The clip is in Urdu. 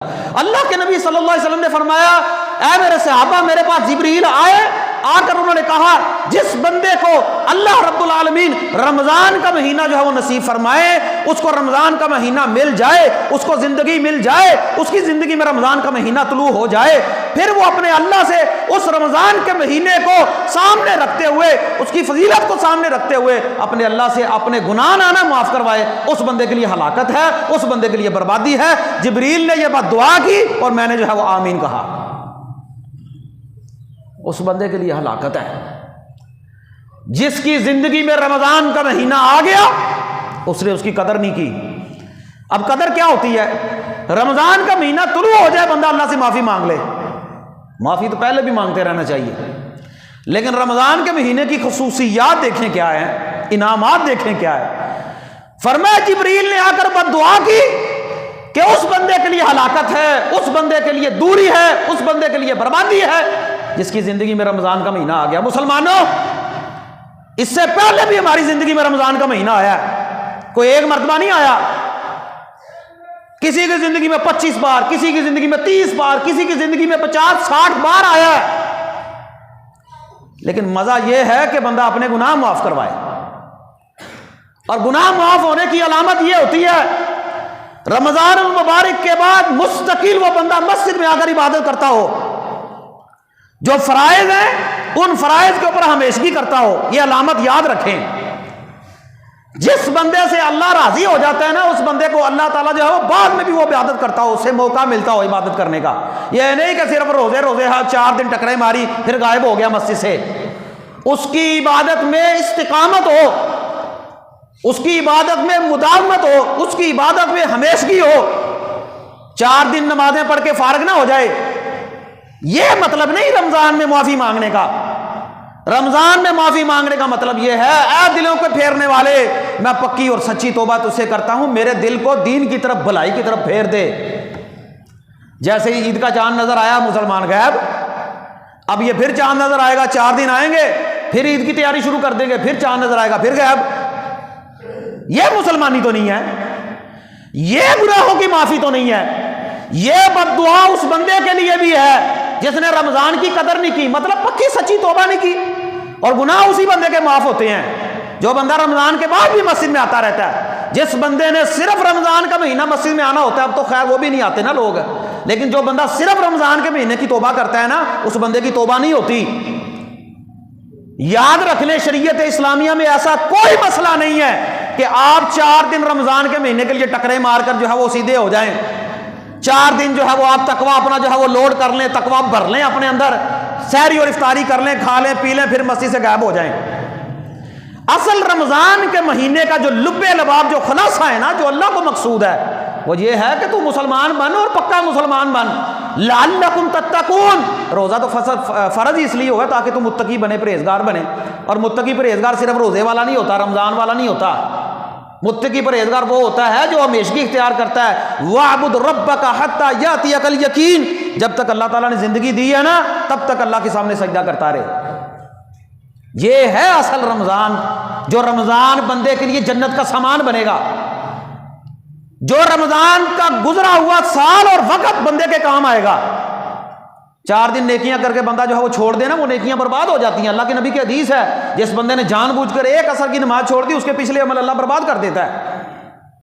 اللہ کے نبی صلی اللہ علیہ وسلم نے فرمایا اے میرے صحابہ میرے پاس جبریل آئے، آ کر انہوں نے کہا جس بندے کو اللہ رب العالمین رمضان کا مہینہ جو ہے وہ نصیب فرمائے، اس کو رمضان کا مہینہ مل جائے، اس کو زندگی مل جائے، اس کی زندگی میں رمضان کا مہینہ طلوع ہو جائے، پھر وہ اپنے اللہ سے اس رمضان کے مہینے کو سامنے رکھتے ہوئے، اس کی فضیلت کو سامنے رکھتے ہوئے اپنے اللہ سے اپنے گناہ نہ معاف کروائے، اس بندے کے لیے ہلاکت ہے، اس بندے کے لیے بربادی ہے۔ جبریل نے یہ بات دعا کی اور میں نے جو ہے وہ آمین کہا۔ اس بندے کے لیے ہلاکت ہے جس کی زندگی میں رمضان کا مہینہ آ گیا، اس نے اس کی قدر نہیں کی۔ اب قدر کیا ہوتی ہے؟ رمضان کا مہینہ طلوع ہو جائے، بندہ اللہ سے معافی مانگ لے، معافی تو پہلے بھی مانگتے رہنا چاہیے، لیکن رمضان کے مہینے کی خصوصیات دیکھیں کیا ہے، انعامات دیکھیں کیا ہے۔ فرمایا جبریل نے آ کر بد دعا کی کہ اس بندے کے لیے ہلاکت ہے، اس بندے کے لیے دوری ہے، اس بندے کے لیے بربادی ہے جس کی زندگی میں رمضان کا مہینہ آ گیا۔ مسلمانوں، اس سے پہلے بھی ہماری زندگی میں رمضان کا مہینہ آیا ہے، کوئی ایک مرتبہ نہیں آیا، کسی کی زندگی میں 25 بار، کسی کی زندگی میں 30 بار، کسی کی زندگی میں 50-60 بار آیا ہے، لیکن مزہ یہ ہے کہ بندہ اپنے گناہ معاف کروائے، اور گناہ معاف ہونے کی علامت یہ ہوتی ہے رمضان المبارک کے بعد مستقل وہ بندہ مسجد میں آ کر عبادت کرتا ہو، جو فرائض ہیں ان فرائض کے اوپر ہمیشگی کرتا ہو۔ یہ علامت یاد رکھیں، جس بندے سے اللہ راضی ہو جاتا ہے نا، اس بندے کو اللہ تعالیٰ جو ہے وہ بعد میں بھی وہ عبادت کرتا ہو، اسے موقع ملتا ہو عبادت کرنے کا۔ یہ نہیں کہ صرف روزے 4 دن ٹکرے ماری پھر غائب ہو گیا مسجد سے۔ اس کی عبادت میں استقامت ہو، اس کی عبادت میں مداومت ہو، اس کی عبادت میں ہمیشگی ہو، 4 دن نمازیں پڑھ کے فارغ نہ ہو جائے۔ یہ مطلب نہیں رمضان میں معافی مانگنے کا۔ رمضان میں معافی مانگنے کا مطلب یہ ہے اے دلوں کو پھیرنے والے، میں پکی اور سچی توبہ تجھ سے کرتا ہوں، میرے دل کو دین کی طرف، بھلائی کی طرف پھیر دے۔ جیسے ہی عید کا چاند نظر آیا مسلمان غائب، اب یہ پھر چاند نظر آئے گا، 4 دن آئیں گے، پھر عید کی تیاری شروع کر دیں گے، پھر چاند نظر آئے گا، پھر غائب۔ یہ مسلمانی تو نہیں ہے، یہ گناہوں کی معافی تو نہیں ہے، یہ بد دعا اس بندے کے لیے بھی ہے جس نے رمضان کی قدر نہیں کی، مطلب پکی سچی توبہ نہیں کی، اور گناہ اسی بندے کے معاف ہوتے ہیں جو بندہ رمضان کے بعد بھی مسجد میں آتا رہتا ہے۔ جس بندے نے صرف رمضان کا مہینہ مسجد میں آنا ہوتا ہے، اب تو خیر وہ بھی نہیں آتے نا لوگ، لیکن جو بندہ صرف رمضان کے مہینے کی توبہ کرتا ہے نا، اس بندے کی توبہ نہیں ہوتی۔ یاد رکھ لیں، شریعت اسلامیہ میں ایسا کوئی مسئلہ نہیں ہے کہ آپ 4 دن رمضان کے مہینے کے لیے ٹکرے مار کر جو ہے وہ سیدھے ہو جائیں، 4 دن جو ہے وہ آپ تقویٰ اپنا جو ہے وہ لوڈ کر لیں، تقویٰ بھر لیں اپنے اندر، سحری اور افطاری کر لیں، کھا لیں پی لیں، پھر مسجد سے غائب ہو جائیں۔ اصل رمضان کے مہینے کا جو لب لباب، جو خلاصہ ہے نا، جو اللہ کو مقصود ہے، وہ یہ ہے کہ تو مسلمان بن اور پکا مسلمان بن۔ لعلکم تتقون، روزہ تو فرض ہی اس لیے ہوا تاکہ تم متقی بنے، پرہیزگار بنے، اور متقی پرہیزگار صرف روزے والا نہیں ہوتا، رمضان والا نہیں ہوتا۔ متقی پرہیزگار وہ ہوتا ہے جو ہمیشگی اختیار کرتا ہے۔ وَاعْبُدْ رَبَّكَ حَتَّى يَأْتِيَكَ الْيَقِينُ، جب تک اللہ تعالیٰ نے زندگی دی ہے نا، تب تک اللہ کے سامنے سجدہ کرتا رہے۔ یہ ہے اصل رمضان، جو رمضان بندے کے لیے جنت کا سامان بنے گا۔ جو رمضان کا گزرا ہوا سال اور وقت بندے کے کام آئے گا۔ 4 دن نیکیاں کر کے بندہ جو ہے وہ چھوڑ دے نا، وہ نیکیاں برباد ہو جاتی ہیں۔ اللہ کے نبی کی حدیث ہے، جس بندے نے جان بوجھ کر ایک عصر کی نماز چھوڑ دی، اس کے پچھلے عمل اللہ برباد کر دیتا ہے۔